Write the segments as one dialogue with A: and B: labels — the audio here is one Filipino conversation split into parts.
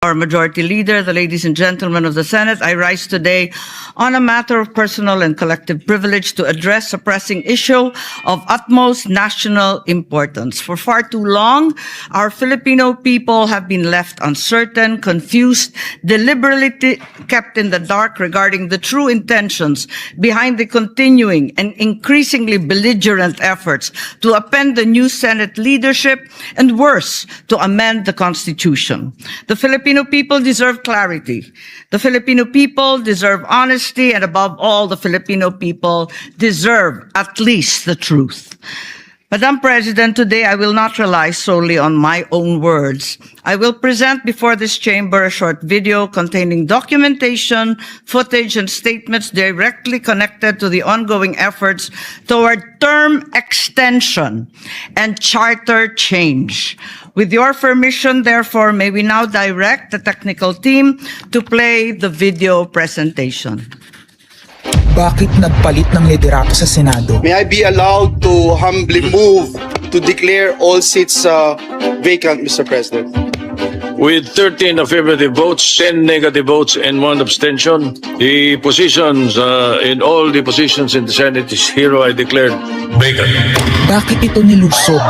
A: Our Majority Leader, the ladies and gentlemen of the Senate, I rise today on a matter of personal and collective privilege to address a pressing issue of utmost national importance. For far too long, our Filipino people have been left uncertain, confused, deliberately kept in the dark regarding the true intentions behind the continuing and increasingly belligerent efforts to append the new Senate leadership and, worse, to amend the Constitution. The Filipino people deserve clarity. The Filipino people deserve honesty, and above all, the Filipino people deserve at least the truth. Madam President, today I will not rely solely on my own words. I will present before this chamber a short video containing documentation, footage, and statements directly connected to the ongoing efforts toward term extension and charter change. With your permission, therefore, may we now direct the technical team to play the video presentation.
B: Bakit nagpalit ng liderato sa Senado?
C: May I be allowed to humbly move to declare all seats vacant, Mr. President?
D: With 13 affirmative votes, 10 negative votes, and 1 abstention, the positions in all the positions in the Senate is hereby declared vacant.
B: Bakit ito nilusog?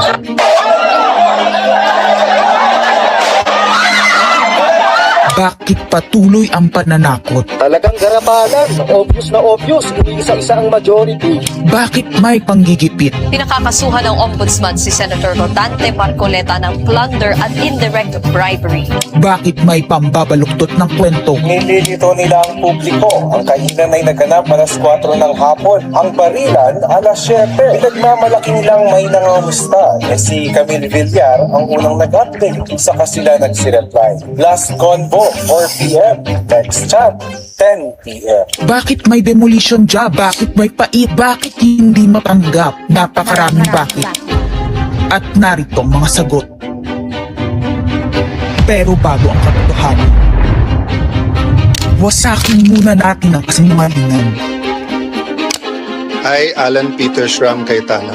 B: Bakit patuloy ang pananakot?
E: Talagang garapalan, obvious na obvious, iniisa-isa ang majority.
B: Bakit may panggigipit?
F: Pinakakasuhan ng Ombudsman si Senator Rodante Marcoleta ng plunder at indirect bribery.
B: Bakit may pambabaluktot ng kwento?
E: Nililito nila ang publiko. Ang kainan ay naganap alas 4 ng hapon. Ang barilan alas 7. Pinagmamalaki nilang may nangamusta. Si Camille Villar ang unang nag-update. Saka sila nagsi-reply. Last convo, 4 p.m. Next chat, 10 p.m.
B: Bakit may demolition job? Bakit may pait? Bakit hindi matanggap? Napakaraming bakit. At narito ang mga sagot. Pero bago ang katotohanan, wasakin muna natin ang kasinungalingan.
C: I, Alan Peter Shram Cayetano,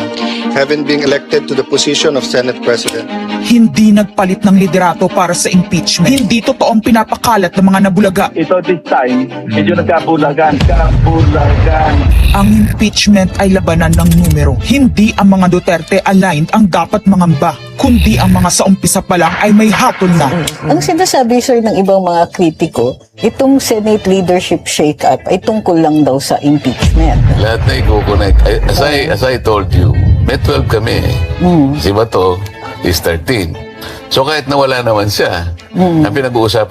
C: having been elected to the position of Senate President,
B: Hindi nagpalit ng liderato para sa impeachment. Hindi totoong pinapakalat ng mga nabulaga.
G: Ito this time, medyo nagkabulagan.
B: Ang impeachment ay labanan ng numero. Hindi ang mga Duterte aligned ang dapat mangamba, kundi ang mga sa umpisa pa lang ay may hatol na.
H: Ang sinasabi, sir, ng ibang mga kritiko, itong Senate leadership shake-up ay tungkol lang daw sa impeachment.
I: Lahat na i-connect. As I told you, may 12 kami. Si Bato is 13. So kahit nawala naman siya, ang pinag-uusapan